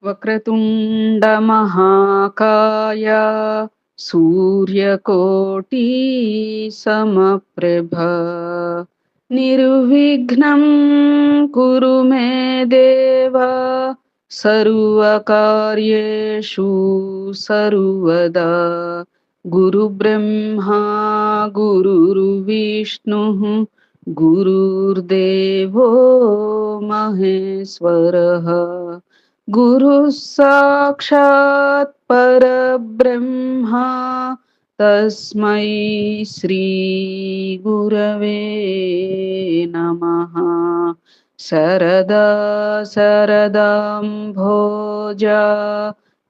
వక్రతుండ మహాకాయ సూర్యకోటి సమప్రభ నిర్విఘ్నం కురు మే దేవ సర్వకార్యేషు సర్వదా గురు బ్రహ్మా గురుర్విష్ణు గురుర్దేవో మహేశ్వరః గురు సాక్షాత్ పరబ్రహ్మ తస్మై శ్రీ గురవే నమః. శరదా శరదాంభోజ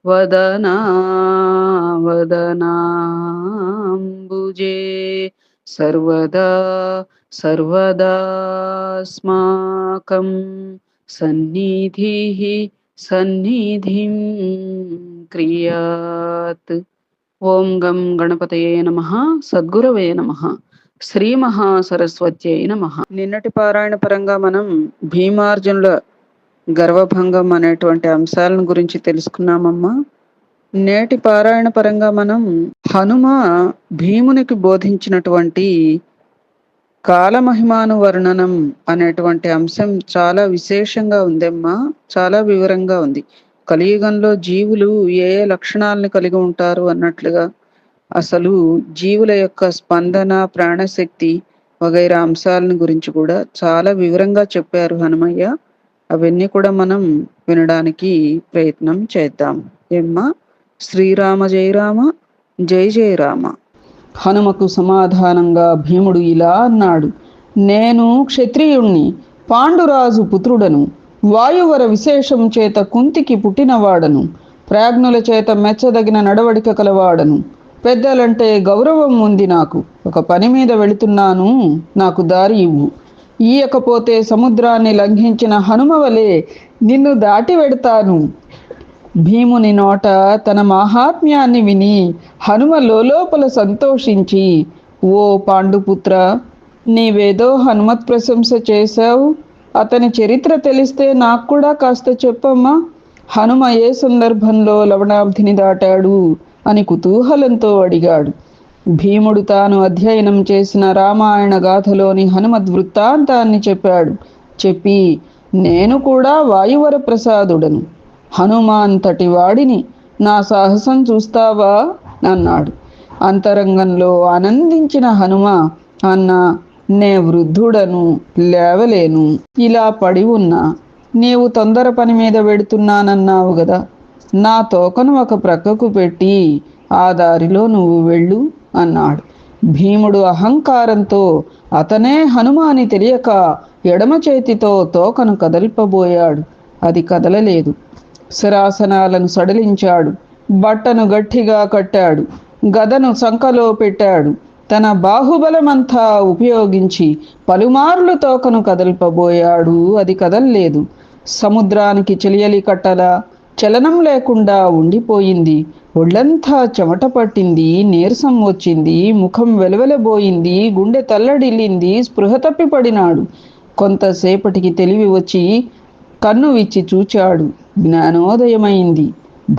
వదనా వదనాంబుజే సర్వదా సర్వదాస్మాకం సన్నిధిః సన్నిధిం క్రియాత్. ఓం గం గణపతయే నమః. సద్గురవే నమః. శ్రీ మహాసరస్వత్యై నమః. నిన్నటి పారాయణ పరంగా మనం భీమార్జునుల గర్వభంగం అనేటువంటి అంశాలను గురించి తెలుసుకున్నామమ్మా. నేటి పారాయణ పరంగా మనం హనుమ భీమునికి బోధించినటువంటి కాలమహిమాను వర్ణనం అనేటువంటి అంశం చాలా విశేషంగా ఉందమ్మా. చాలా వివరంగా ఉంది. కలియుగంలో జీవులు ఏ ఏ లక్షణాలను కలిగి ఉంటారు అన్నట్లుగా అసలు జీవుల యొక్క స్పందన, ప్రాణశక్తి వగైరా అంశాలను గురించి కూడా చాలా వివరంగా చెప్పారు హనుమయ్య. అవన్నీ కూడా మనం వినడానికి ప్రయత్నం చేద్దాం. ఏమ్మా? శ్రీరామ జయ రామ, జయ జయ రామ. హనుమకు సమాధానంగా భీముడు ఇలా అన్నాడు. నేను క్షత్రియుణ్ణి, పాండురాజు పుత్రుడను, వాయువర విశేషం చేత కుంతికి పుట్టినవాడను, ప్రాజ్ఞుల చేత మెచ్చదగిన నడవడిక కలవాడను, పెద్దలంటే గౌరవం ఉంది నాకు. ఒక పని మీద వెళుతున్నాను, నాకు దారి ఇవ్వు. ఈయకపోతే సముద్రాన్ని లంఘించిన హనుమ వలె నిన్ను దాటి వెడతాను. భీముని నోట తన మాహాత్మ్యాన్ని విని హనుమ లోపల సంతోషించి, ఓ పాండుపుత్ర, నీవేదో హనుమత్ ప్రశంస చేశావు. అతని చరిత్ర తెలిస్తే నాకు కూడా కాస్త చెప్పమ్మా. హనుమ ఏ సందర్భంలో లవణాబ్ధిని దాటాడు అని కుతూహలంతో అడిగాడు. భీముడు తాను అధ్యయనం చేసిన రామాయణ గాథలోని హనుమద్ వృత్తాంతాన్ని చెప్పాడు. చెప్పి, నేను కూడా వాయువర ప్రసాదుడను, హనుమాంతటి వాడిని, నా సాహసం చూస్తావా అన్నాడు. అంతరంగంలో ఆనందించిన హనుమ, అన్నా, నే వృద్ధుడను, లేవలేను, ఇలా పడి ఉన్నా. నీవు తొందర పని మీద వెడుతున్నానన్నావు గదా, నా తోకను ఒక ప్రక్కకు పెట్టి ఆ దారిలో నువ్వు వెళ్ళు అన్నాడు. భీముడు అహంకారంతో అతనే హనుమ అని తెలియక ఎడమ చేతితో తోకను కదల్పబోయాడు. అది కదలలేదు. శరాసనాలను సడలించాడు. బట్టను గట్టిగా కట్టాడు. గదను సంకలో పెట్టాడు. తన బాహుబలమంతా ఉపయోగించి పలుమార్లు తోకను కదల్పబోయాడు. అది కదల్లేదు. సముద్రానికి చెలియలి కట్టలా చలనం లేకుండా ఉండిపోయింది. ఒళ్ళంతా చెమట పట్టింది, నీరసం వచ్చింది, ముఖం వెలవెలబోయింది, గుండె తల్లడిల్లింది, స్పృహ తప్పిపడినాడు. కొంతసేపటికి తెలివి వచ్చి కన్ను విచ్చి చూచాడు. జ్ఞానోదయమైంది.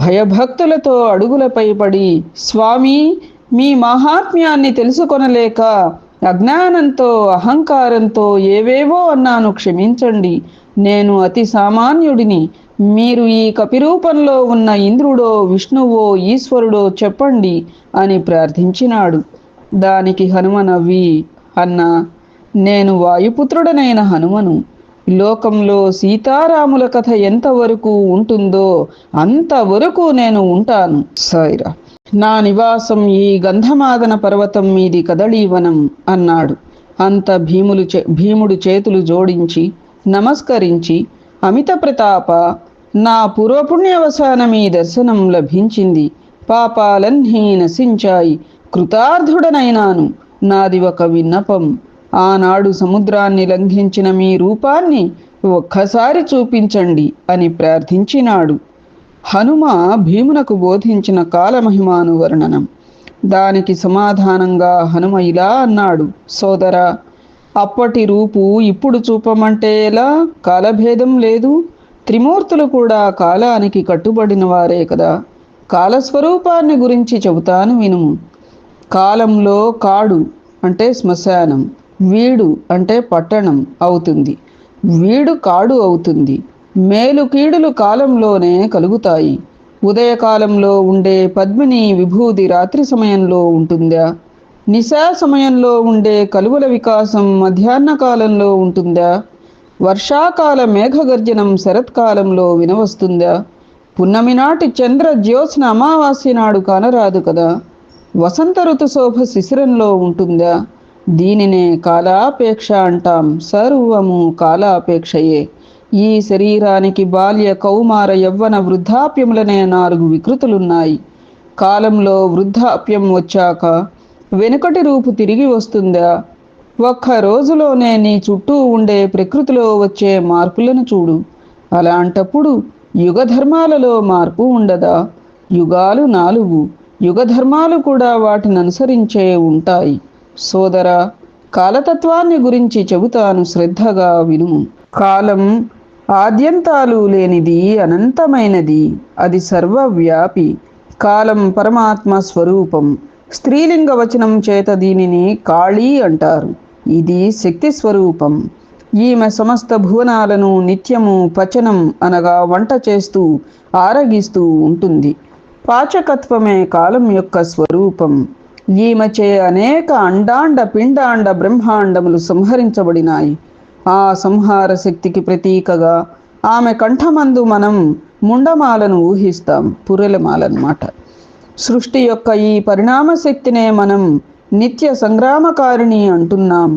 భయభక్తులతో అడుగులపై పడి, స్వామి, మీ మహాత్మ్యాన్ని తెలుసుకొనలేక అజ్ఞానంతో అహంకారంతో ఏవేవో అన్నాను, క్షమించండి. నేను అతి సామాన్యుడిని. మీరు ఈ కపిరూపంలో ఉన్న ఇంద్రుడో విష్ణువో ఈశ్వరుడో చెప్పండి అని ప్రార్థించినాడు. దానికి హనుమ నవ్వి, అన్నా, నేను వాయుపుత్రుడనైన హనుమను. లోకంలో సీతారాముల కథ ఎంతవరకు ఉంటుందో అంతవరకు నేను ఉంటాను. సాయిరా. నా నివాసం ఈ గంధమాదన పర్వతం మీది కదళీవనం అన్నాడు. అంత భీముడు చేతులు జోడించి నమస్కరించి, అమిత ప్రతాప, నా పూర్వపుణ్యవసానమీ దర్శనం లభించింది. పాపాలన్నీ నశించాయి. కృతార్థుడనైనాను. నాది ఒక విన్నపం. ఆనాడు సముద్రాన్ని లంఘించిన మీ రూపాన్ని ఒక్కసారి చూపించండి అని ప్రార్థించినాడు. హనుమ భీమునకు బోధించిన కాలమహిమాను వర్ణనం. దానికి సమాధానంగా హనుమ ఇలా అన్నాడు. సోదరా, అప్పటి రూపు ఇప్పుడు చూపమంటే ఎలా? కాలభేదం లేదు. త్రిమూర్తులు కూడా కాలానికి కట్టుబడిన వారే కదా. కాలస్వరూపాన్ని గురించి చెబుతాను వినుము. కాలంలో కాడు అంటే శ్మశానం, వీడు అంటే పట్టణం అవుతుంది. వీడు కాడు అవుతుంది. మేలు కీడులు కాలంలోనే కలుగుతాయి. ఉదయకాలంలో ఉండే పద్మిని విభూది రాత్రి సమయంలో ఉంటుందా? నిశా సమయంలో ఉండే కలువల వికాసం మధ్యాహ్న కాలంలో ఉంటుందా? వర్షాకాల మేఘగర్జనం శరత్కాలంలో వినవస్తుందా? పున్నమి నాటి చంద్ర జ్యోత్స్న అమావాస్య నాడు కానరాదు కదా. వసంత ఋతు శోభ శిశిరంలో ఉంటుందా? దీనినే కాలాపేక్ష అంటాం. సర్వము కాలాపేక్షయే. ఈ శరీరానికి బాల్య కౌమార యవ్వన వృద్ధాప్యములనే 4 వికృతులున్నాయి. కాలంలో వృద్ధాప్యం వచ్చాక వెనుకటి రూపు తిరిగి వస్తుందా? ఒక్క రోజులోనే నీ చుట్టూ ఉండే ప్రకృతిలో వచ్చే మార్పులను చూడు. అలాంటప్పుడు యుగధర్మాలలో మార్పు ఉండదా? యుగాలు 4, యుగధర్మాలు కూడా వాటిని అనుసరించే ఉంటాయి. సోదరా, కాలతత్వాన్ని గురించి చెబుతాను, శ్రద్ధగా వినుము. కాలం ఆద్యంతాలు లేనిది, అనంతమైనది. అది సర్వవ్యాపి. కాలం పరమాత్మ స్వరూపం. స్త్రీలింగ వచనం చేత దీనిని కాళీ అంటారు. ఇది శక్తి స్వరూపం. ఈమె సమస్త భువనాలను నిత్యము పచనం అనగా వంట చేస్తూ ఆరగిస్తూ ఉంటుంది. పాచకత్వమే కాలం యొక్క స్వరూపం. ఈమెచే అనేక అండాండ పిండాండ బ్రహ్మాండములు సంహరించబడినాయి. ఆ సంహార శక్తికి ప్రతీకగా ఆమె కంఠమందు మనం ముండమాలను ఊహిస్తాం, పుర్రెలమాలన్నమాట. సృష్టి యొక్క ఈ పరిణామ శక్తినే మనం నిత్య సంగ్రామకారిణి అంటున్నాం.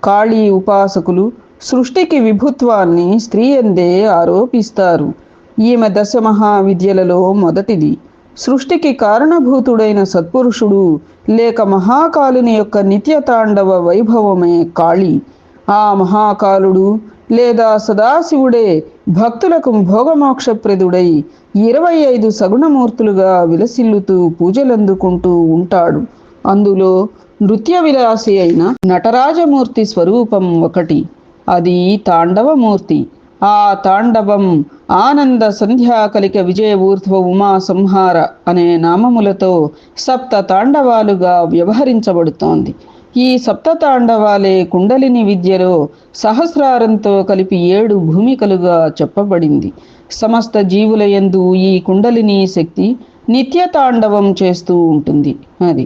కాళీ ఉపాసకులు సృష్టికి విభుత్వాన్ని స్త్రీ ఎందే ఆరోపిస్తారు. ఈమె 10 మహావిద్యలలో మొదటిది. సృష్టికి కారణభూతుడైన సత్పురుషుడు లేక మహాకాలుని యొక్క నిత్యతాండవ వైభవమే కాళీ. ఆ మహాకాలుడు లేదా సదాశివుడే భక్తులకు భోగమోక్షప్రదుడై 25 సగుణమూర్తులుగా విలసిల్లుతూ పూజలందుకుంటూ ఉంటాడు. అందులో నృత్య విలాసి అయిన నటరాజమూర్తి స్వరూపం ఒకటి. అది తాండవమూర్తి. ఆ తాండవం ఆనంద సంధ్యాకలిక విజయఊర్ధ్వ ఉమా సంహార అనే నామములతో 7 తాండవాలుగా వ్యవహరించబడుతోంది. ఈ 7 తాండవాలే కుండలిని విద్యలో సహస్రారంతో కలిపి 7 భూమికలుగా చెప్పబడింది. సమస్త జీవుల యందు ఈ కుండలిని శక్తి నిత్య తాండవం చేస్తూ ఉంటుంది. అది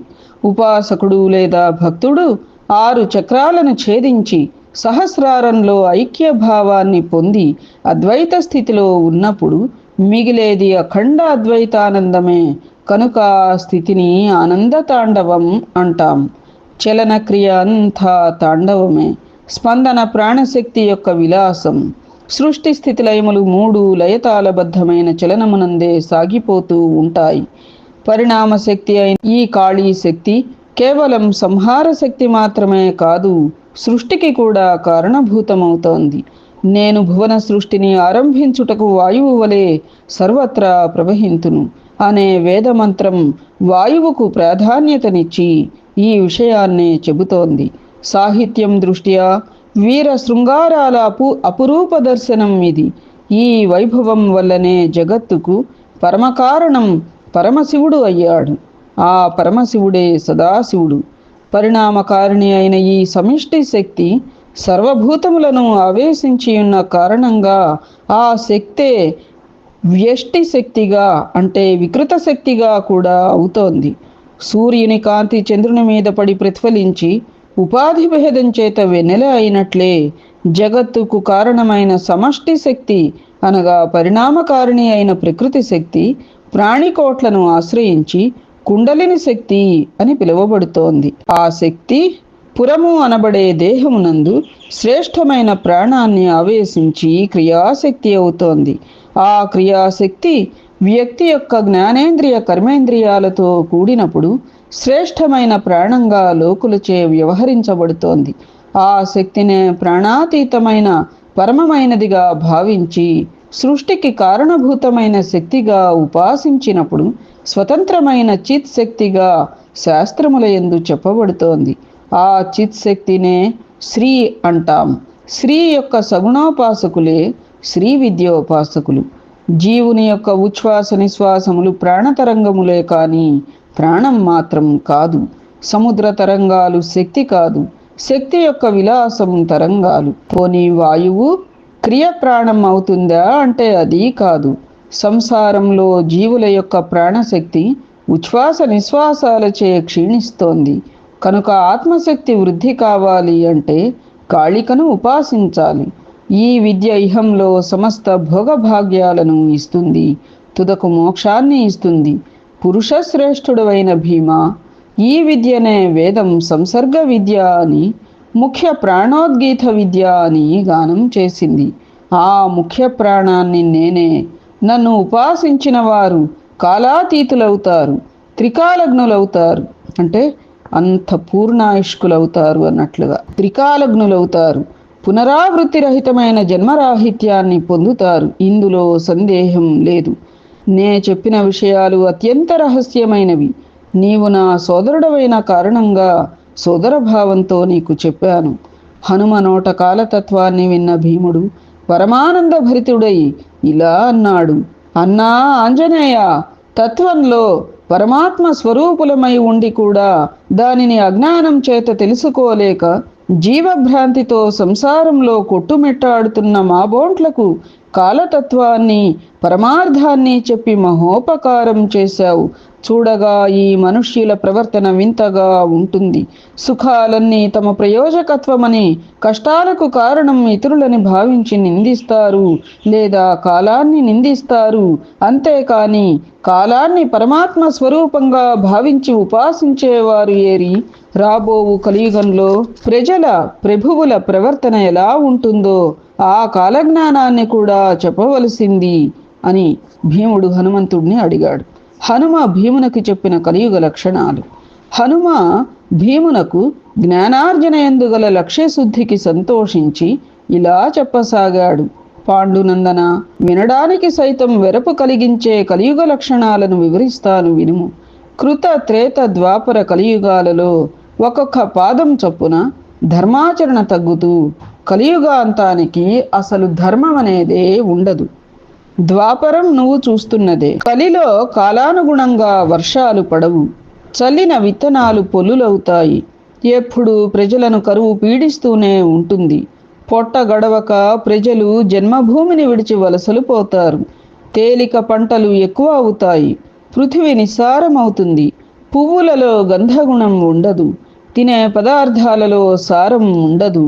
ఉపాసకుడు లేదా భక్తుడు 6 చక్రాలను ఛేదించి సహస్రారంలో ఐక్య భావాన్ని పొంది అద్వైత స్థితిలో ఉన్నప్పుడు మిగిలేది అఖండ అద్వైతానందమే. కనుక ఆ స్థితిని ఆనంద తాండవం అంటాం. చలన క్రియ అంతా తాండవమే. స్పందన ప్రాణశక్తి యొక్క విలాసం. సృష్టి స్థితి లయములు 3 లయతాళబద్ధమైన చలనమునందే సాగిపోతూ ఉంటాయి. పరిణామ శక్తి అయిన ఈ కాళీ శక్తి కేవలం సంహార శక్తి మాత్రమే కాదు, సృష్టికి కూడా కారణభూతమవుతోంది. నేను భువన సృష్టిని ఆరంభించుటకు వాయువు వలె సర్వత్రా ప్రవహింతును అనే వేదమంత్రం వాయువుకు ప్రాధాన్యతనిచ్చి ఈ విషయాన్నే చెబుతోంది. సాహిత్యం దృష్ట్యా వీర శృంగారాల అపురూప దర్శనం ఇది. ఈ వైభవం వల్లనే జగత్తుకు పరమకారణం పరమశివుడు అయ్యాడు. ఆ పరమశివుడే సదాశివుడు. పరిణామకారిణి అయిన ఈ సమిష్టి శక్తి సర్వభూతములను ఆవేశించి ఉన్న కారణంగా ఆ శక్తే వ్యష్టి శక్తిగా అంటే వికృత శక్తిగా కూడా అవుతోంది. సూర్యుని కాంతి చంద్రుని మీద పడి ప్రతిఫలించి ఉపాధి భేదం చేత వెన్నెల అయినట్లే జగత్తుకు కారణమైన సమష్టి శక్తి అనగా పరిణామకారిణి అయిన ప్రకృతి శక్తి ప్రాణికోట్లను ఆశ్రయించి కుండలిని శక్తి అని పిలువబడుతోంది. ఆ శక్తి పురము అనబడే దేహమునందు శ్రేష్టమైన ప్రాణాన్ని ఆవేశించి క్రియాశక్తి అవుతోంది. ఆ క్రియాశక్తి వ్యక్తి యొక్క జ్ఞానేంద్రియ కర్మేంద్రియాలతో కూడినప్పుడు శ్రేష్టమైన ప్రాణంగా లోకులచే వ్యవహరించబడుతోంది. ఆ శక్తినే ప్రాణాతీతమైన పరమమైనదిగా భావించి సృష్టికి కారణభూతమైన శక్తిగా ఉపాసించినప్పుడు స్వతంత్రమైన చిత్ శక్తిగా శాస్త్రముల యందు చెప్పబడుతోంది. ఆ చిత్ శక్తినే శ్రీ అంటాం. శ్రీ యొక్క సగుణోపాసకులే శ్రీ విద్యోపాసకులు. జీవుని యొక్క ఉచ్ఛ్వాస నిశ్వాసములు ప్రాణతరంగములే కాని ప్రాణం మాత్రం కాదు. సముద్ర తరంగాలు శక్తి కాదు, శక్తి యొక్క విలాసం తరంగాలు. పోనీ వాయువు క్రియ ప్రాణం అవుతుందా అంటే అది కాదు. సంసారంలో జీవుల యొక్క ప్రాణశక్తి ఉచ్ఛ్వాస నిశ్వాసాలచే క్షీణిస్తోంది. కనుక ఆత్మశక్తి వృద్ధి కావాలి అంటే కాళికను ఉపాసించాలి. ఈ విద్య ఇహంలో సమస్త భోగభాగ్యాలను ఇస్తుంది, తుదకు మోక్షాన్ని ఇస్తుంది. పురుషశ్రేష్ఠుడైన భీమ ఈ విద్యనే వేదం సంసర్గ విద్య అని, ముఖ్య ప్రాణోద్గీత విద్య అని గానం చేసింది. ఆ ముఖ్య ప్రాణాన్ని నేనే. నన్ను ఉపాసించిన వారు కాలాతీతులవుతారు, త్రికాలగ్నులవుతారు. అంటే అంత పూర్ణాయుష్కులవుతారు అన్నట్లుగా త్రికాలగ్నులవుతారు. పునరావృత్తి రహితమైన జన్మరాహిత్యాన్ని పొందుతారు. ఇందులో సందేహం లేదు. నే చెప్పిన విషయాలు అత్యంత రహస్యమైనవి. నీవు నా సోదరుడవైన కారణంగా సోదరభావంతో నీకు చెప్పాను. హనుమ నోట కాలతత్వాన్ని విన్న భీముడు పరమానంద భరితుడై ఇలా అన్నాడు: అన్నా ఆంజనేయ, తత్వంలో పరమాత్మ స్వరూపులమై ఉండి కూడా దానిని అజ్ఞానం చేత తెలుసుకోలేక జీవభ్రాంతితో సంసారంలో కొట్టుమిట్టాడుతున్న మా బోంట్లకు కాలతత్వాన్ని పరమార్థాన్ని చెప్పి మహోపకారం చేశావు. చూడగా ఈ మనుష్యుల ప్రవర్తన వింతగా ఉంటుంది. సుఖాలన్నీ తమ ప్రయోజకత్వమని కష్టాలకు కారణం ఇతరులని భావించి నిందిస్తారు, లేదా కాలాన్ని నిందిస్తారు. అంతేకాని కాలాన్ని పరమాత్మ స్వరూపంగా భావించి ఉపాసించేవారు ఏరి? రాబోవు కలియుగంలో ప్రజల ప్రభువుల ప్రవర్తన ఎలా ఉంటుందో ఆ కాలజ్ఞానాన్ని కూడా చెప్పవలసింది అని భీముడు హనుమంతుడిని అడిగాడు. హనుమ భీమునకు చెప్పిన కలియుగ లక్షణాలు. హనుమ భీమునకు జ్ఞానార్జన ఎందుగల లక్ష్యశుద్ధికి సంతోషించి ఇలా చెప్పసాగాడు: పాండునందన, వినడానికి సైతం వెరపు కలిగించే కలియుగ లక్షణాలను వివరిస్తాను వినుము. కృత త్రేత ద్వాపర కలియుగాలలో ఒక్కొక్క పాదం చొప్పున ధర్మాచరణ తగ్గుతూ కలియుగాంతానికి అసలు ధర్మం అనేదే ఉండదు. ద్వాపరం నువ్వు చూస్తున్నదే. కలిలో కాలానుగుణంగా వర్షాలు పడవు, చల్లిన విత్తనాలు పొల్లులవుతాయి. ఎప్పుడు ప్రజలను కరువు పీడిస్తూనే ఉంటుంది. పొట్ట గడవక ప్రజలు జన్మభూమిని విడిచి వలసలు పోతారు. తేలిక పంటలు ఎక్కువ అవుతాయి, పృథివీ నిస్సారమవుతుంది. పువ్వులలో గంధగుణం ఉండదు, తినే పదార్థాలలో సారం ఉండదు.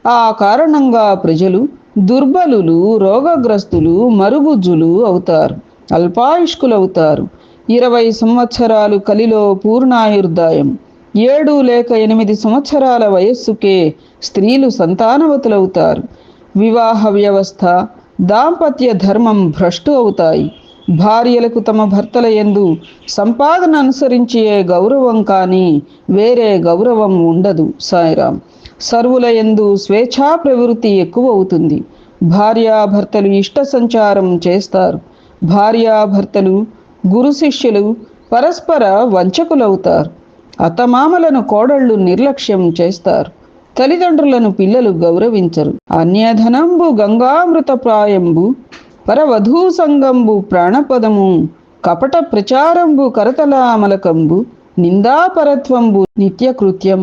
ఆ కారణంగా ప్రజలు దుర్బలులు, రోగగ్రస్తులు, మరుగుజ్జులు అవుతారు, అల్పాయుష్కులవుతారు. 20 సంవత్సరాలు కలిలో పూర్ణాయుర్దాయం, 7 లేక 8 సంవత్సరాల వయస్సుకే స్త్రీలు సంతానవతులవుతారు. వివాహ వ్యవస్థ, దాంపత్య ధర్మం భ్రష్టు అవుతాయి. భార్యలకు తమ భర్తల యందు సంపాదన అనుసరించి గౌరవం కానీ వేరే గౌరవం ఉండదు. సాయిరాం. సర్వుల యందు స్వేచ్ఛా ప్రవృత్తి ఎక్కువ అవుతుంది. భార్యాభర్తలు ఇష్ట సంచారం చేస్తారు. భార్యాభర్తలు, గురు శిష్యులు పరస్పర వంచకులవుతారు. అత్తమామలను కోడళ్లు నిర్లక్ష్యం చేస్తారు. తల్లిదండ్రులను పిల్లలు గౌరవించరు. అన్యధనంబు గంగామృత ప్రాయంబు, పరవధూ సంగంబు ప్రాణపదము, కపట ప్రచారంబు కరతలామలకంబు, నిందాపరత్వంబు నిత్యకృత్యం,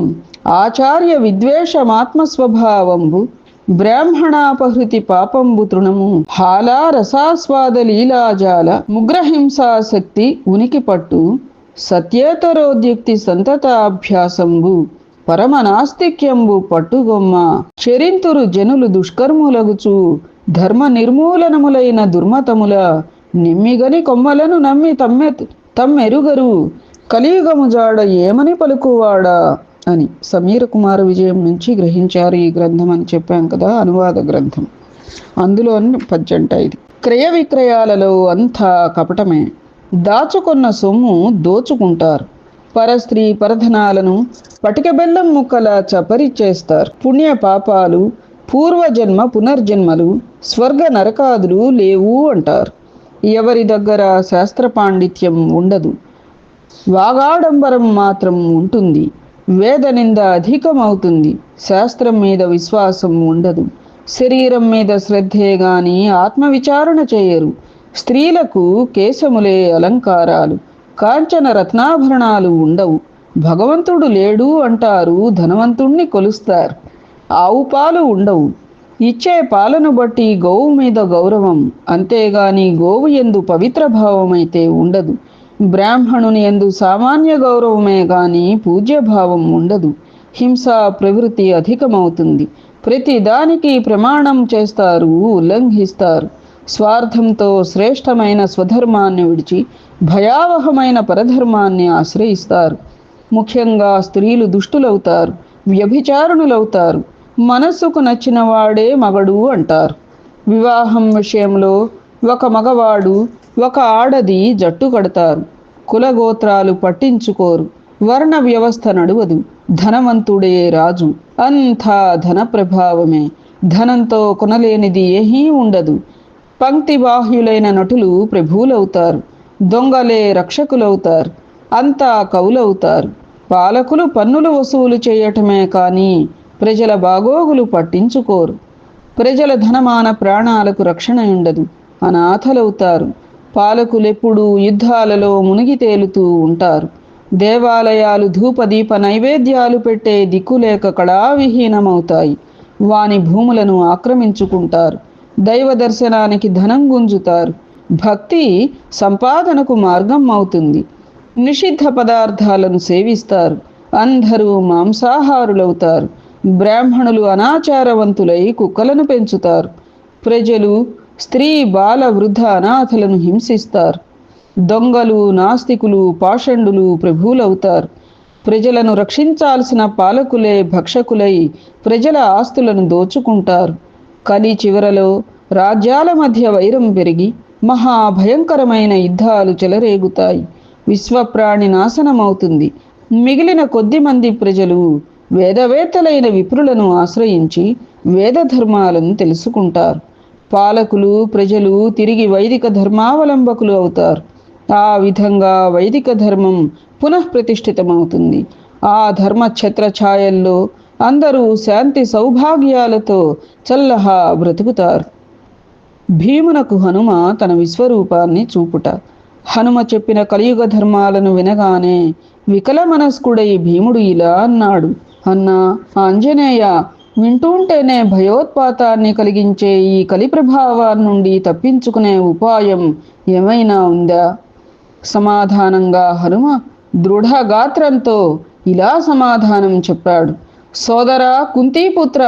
ఆచార్య విద్వేషమాత్మస్వభావంబు, బ్రాహ్మణాపహృతి పాపంబు తృణము, హాలా రసాస్వాద లీలాజాల ముగ్రహింసాశక్తి ఉనికి పట్టు, సత్యేతరోద్యుక్తి సంతతాభ్యాసంబు, పరమనాస్తిక్యంబు పట్టుగొమ్మ, చెరింతురు జనులు దుష్కర్ములగుచు, ధర్మ నిర్మూలనములైన దుర్మతముల, నిమ్మిగని కొమ్మలను నమ్మి తమ్మెరుగరు, కలియుగము జాడ ఏమని పలుకువాడా అని సమీర కుమార విజయం నుంచి గ్రహించారు ఈ గ్రంథం అని చెప్పాం కదా, అనువాద గ్రంథం. అందులోని పద్యంట ఇది. క్రయ విక్రయాలలో అంతా కపటమే. దాచుకున్న సొమ్ము దోచుకుంటారు. పరస్త్రీ పరధనాలను పటిక బెల్లం ముక్కలా చపరిచేస్తారు. పుణ్య పాపాలు, పూర్వజన్మ పునర్జన్మలు, స్వర్గ నరకాదులు లేవు అంటారు. ఎవరి దగ్గర శాస్త్ర పాండిత్యం ఉండదు, వాగాడంబరం మాత్రం ఉంటుంది. వేద నింద అధికమవుతుంది. శాస్త్రం మీద విశ్వాసం ఉండదు. శరీరం మీద శ్రద్ధే గాని ఆత్మవిచారణ చేయరు. స్త్రీలకు కేశములే అలంకారాలు, కాంచన రత్నాభరణాలు ఉండవు. భగవంతుడు లేడు అంటారు, ధనవంతుణ్ణి కొలుస్తారు. ఆవు పాలు ఉండవు. ఇచ్చే పాలను బట్టి గోవు మీద గౌరవం, అంతేగాని గోవు యందు పవిత్ర భావమైతే ఉండదు. బ్రాహ్మణుని యందు సామాన్య గౌరవమే గాని పూజ్యభావం ఉండదు. హింస ప్రవృత్తి అధికమవుతుంది. ప్రతి దానికి ప్రమాణం చేస్తారు, ఉల్లంఘిస్తారు. స్వార్థంతో శ్రేష్టమైన స్వధర్మాన్ని విడిచి భయావహమైన పరధర్మాన్ని ఆశ్రయిస్తారు. ముఖ్యంగా స్త్రీలు దుష్టులవుతారు, వ్యభిచారుణులవుతారు. మనస్సుకు నచ్చిన వాడే మగడు అంటారు. వివాహం విషయంలో ఒక మగవాడు ఒక ఆడది జట్టు కడతారు. కులగోత్రాలు పట్టించుకోరు. వర్ణ వ్యవస్థ నడువదు. ధనవంతుడే రాజు. అంతా ధన ప్రభావమే. ధనంతో కొనలేనిది ఏమీ ఉండదు. పంక్తి బాహ్యులైన నటులు ప్రభువులవుతారు. దొంగలే రక్షకులవుతారు. అంతా కవులవుతారు. పాలకులు పన్నులు వసూలు చేయటమే కానీ ప్రజల బాగోగులు పట్టించుకోరు. ప్రజల ధనమాన ప్రాణాలకు రక్షణ ఉండదు. అనాథలవుతారు. పాలకులెప్పుడూ యుద్ధాలలో మునిగి తేలుతూ ఉంటారు. దేవాలయాలు ధూపదీప నైవేద్యాలు పెట్టే దిక్కులేక కళావిహీనమవుతాయి. వాని భూములను ఆక్రమించుకుంటారు. దైవ దర్శనానికి ధనం గుంజుతారు. భక్తి సంపాదనకు మార్గం అవుతుంది. నిషిద్ధ పదార్థాలను సేవిస్తారు. అందరూ మాంసాహారులవుతారు. బ్రాహ్మణులు అనాచారవంతులై కుక్కలను పెంచుతారు. ప్రజలు స్త్రీ బాల వృద్ధ అనాథలను హింసిస్తారు. దొంగలు నాస్తికులు పాషండులు ప్రభువులవుతారు. ప్రజలను రక్షించాల్సిన పాలకులే భక్షకులై ప్రజల ఆస్తులను దోచుకుంటారు. కలి చివరలో రాజ్యాల మధ్య వైరం పెరిగి మహాభయంకరమైన యుద్ధాలు చెలరేగుతాయి. విశ్వప్రాణి నాశనమవుతుంది. మిగిలిన కొద్ది మంది ప్రజలు వేదవేత్తలైన విప్రులను ఆశ్రయించి వేద ధర్మాలను తెలుసుకుంటారు. పాలకులు ప్రజలు తిరిగి వైదిక ధర్మావలంబకులు అవుతారు. ఆ విధంగా వైదిక ధర్మం పునఃప్రతిష్ఠితమవుతుంది. ఆ ధర్మ ఛత్ర ఛాయల్లో అందరూ శాంతి సౌభాగ్యాలతో చల్లహా బ్రతుకుతారు. భీమునకు హనుమ తన విశ్వరూపాన్ని చూపుట. హనుమ చెప్పిన కలియుగ ధర్మాలను వినగానే వికల మనస్కుడై భీముడు ఇలా అన్నాడు: అన్నా ఆంజనేయ, వింటుంటేనే భయోత్పాతాన్ని కలిగించే ఈ కలి ప్రభావాన్ని నుండి తప్పించుకునే ఉపాయం ఏమైనా ఉందా? సమాధానంగా హనుమ దృఢగాత్రంతో ఇలా సమాధానం చెప్పాడు: సోదరా కుంతీపుత్ర,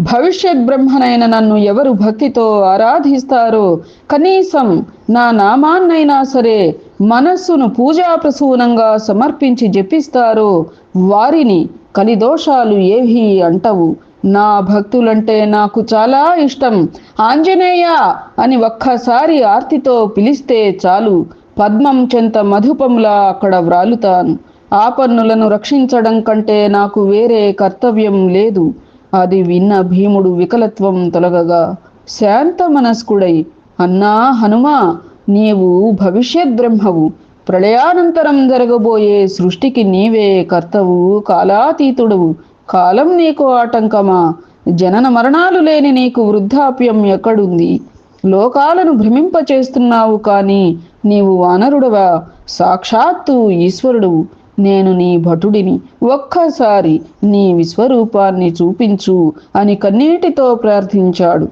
భవిష్యత్ బ్రహ్మనైన నన్ను ఎవరు భక్తితో ఆరాధిస్తారో, కనీసం నా నామాన్నైనా సరే మనస్సును పూజాప్రసూనంగా సమర్పించి జపిస్తారో వారిని కలిదోషాలు ఏవీ అంటవు. నా భక్తులంటే నాకు చాలా ఇష్టం. ఆంజనేయ అని ఒక్కసారి ఆర్తితో పిలిస్తే చాలు, పద్మం చెంత మధుపంలా అక్కడ వ్రాలుతాను. ఆపన్నులను రక్షించడం కంటే నాకు వేరే కర్తవ్యం లేదు. అది విన్న భీముడు వికలత్వం తొలగగా శాంత మనస్కుడై, అన్నా హనుమా, నీవు భవిష్యత్ బ్రహ్మవు. ప్రళయానంతరం జరగబోయే సృష్టికి నీవే కర్తవు, కాలాతీతుడవు. కాలం నీకు ఆటంకమా? జనన మరణాలు లేని నీకు వృద్ధాప్యం ఎక్కడుంది? లోకాలను భ్రమింపచేస్తున్నావు కానీ నీవు వానరుడవా? సాక్షాత్తు ఈశ్వరుడువు. నేను నీ భటుడిని. ఒక్కసారి నీ విశ్వరూపాన్ని చూపించు అని కన్నీటితో ప్రార్థించాడు.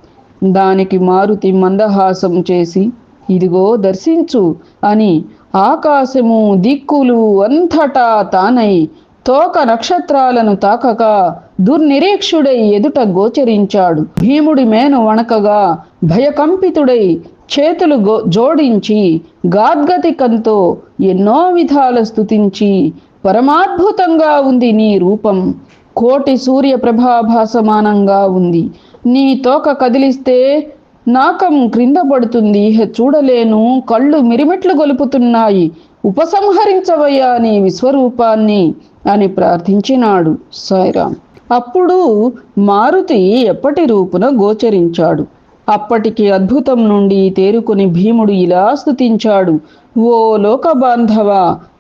దానికి మారుతి మందహాసం చేసి, ఇదిగో దర్శించు అని ఆకాశము దిక్కులు అంతటా తానై తోక నక్షత్రాలను తాకక దుర్నిరీక్షుడై ఎదుట గోచరించాడు. భీముడి మేను వణకగా భయకంపితుడై చేతులు జోడించి గాద్గతికంతో ఎన్నో విధాల స్తుతించి, పరమాద్భుతంగా ఉంది నీ రూపం, కోటి సూర్య ప్రభాభాసమానంగా ఉంది. నీ తోక కదిలిస్తే నాకం క్రింద పడుతుంది, చూడలేను, కళ్ళు మిరిమిట్లు గొలుపుతున్నాయి, ఉపసంహరించవయ్యా నీ విశ్వరూపాన్ని అని ప్రార్థించినాడు సాయిరాం. అప్పుడు మారుతి ఎప్పటి రూపున గోచరించాడు. అప్పటికి అద్భుతం నుండి తేరుకొని భీముడు ఇలా స్తుతించాడు: ఓ లోకబాంధవ,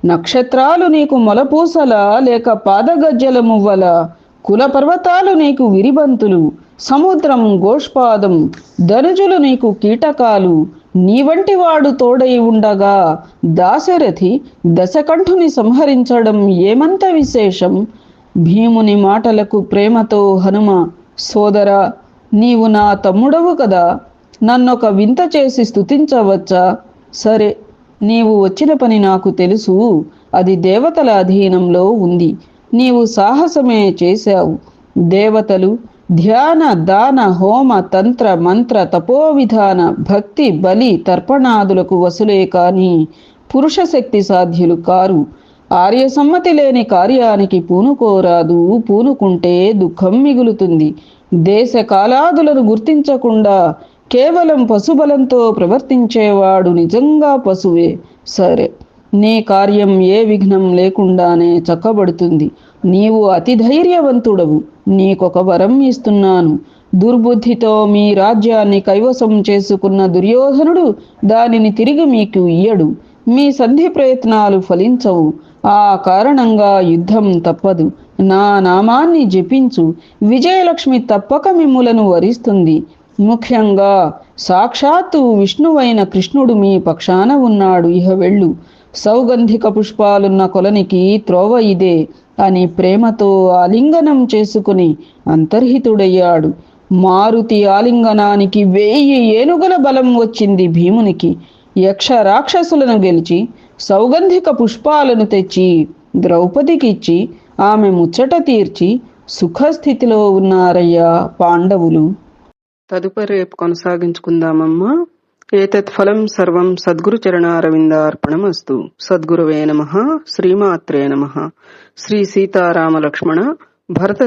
నక్షత్రాలు నీకు మొలపూసలా లేక పాదగజ్జల మువ్వలా? కుల పర్వతాలు నీకు విరిబంతులు, సముద్రం గోష్పాదం, ధనుజులు నీకు కీటకాలు. నీ వంటి వాడు తోడై ఉండగా దాశరథి దశకంఠుని సంహరించడం ఏమంత విశేషం? భీముని మాటలకు ప్రేమతో హనుమ, సోదరా, నీవు నా తమ్ముడవు కదా, నన్నొక వింత చేసి స్తుతించవచ్చా? సరే, నీవు వచ్చిన పని నాకు తెలుసు. అది దేవతల అధీనంలో ఉంది. నీవు సాహసమే చేశావు. దేవతలు ధ్యాన దాన హోమ తంత్ర మంత్ర తపోవిధాన భక్తి బలి తర్పణాదులకు వసులే కాని పురుష శక్తి సాధ్యులు కారు. ఆర్యసమ్మతి లేని కార్యానికి పూనుకోరాదు. పూనుకుంటే దుఃఖం మిగులుతుంది. దేశ కాలాదులను గుర్తించకుండా కేవలం పశుబలంతో ప్రవర్తించేవాడు నిజంగా పశువే. సరే, నీ కార్యం ఏ విఘ్నం లేకుండానే చక్కబడుతుంది. నీవు అతి ధైర్యవంతుడవు. నీకొక వరం ఇస్తున్నాను. దుర్బుద్ధితో మీ రాజ్యాన్ని కైవసం చేసుకున్న దుర్యోధనుడు దానిని తిరిగి మీకు ఇయ్యడు. మీ సంధి ప్రయత్నాలు ఫలించవు. ఆ కారణంగా యుద్ధం తప్పదు. నా నామాన్ని జపించు. విజయలక్ష్మి తప్పక మిమ్ములను వరిస్తుంది. ముఖ్యంగా సాక్షాత్తు విష్ణువైన కృష్ణుడు మీ పక్షాన ఉన్నాడు. ఇహ వెళ్ళు. సౌగంధిక పుష్పాలున్న కొలనికి త్రోవ ఇదే అని ప్రేమతో ఆలింగనం చేసుకుని అంతర్హితుడయ్యాడు. మారుతి ఆలింగనానికి 1000 ఏనుగుల బలం వచ్చింది భీమునికి. యక్ష రాక్షసులను గెలిచి సౌగంధిక పుష్పాలను తెచ్చి ద్రౌపదికిచ్చి ఆమె ముచ్చట తీర్చి సుఖస్థితిలో ఉన్నారయ్యా పాండవులు. తదుపరి రేపు కొనసాగించుకుందామమ్మా. ఏతత్ ఫలం సర్వం సద్గురు చరణారవిందార్పణమస్తు. సద్గురవే నమః. శ్రీమాత్రే నమః. శ్రీ సీతారామ లక్ష్మణ భరత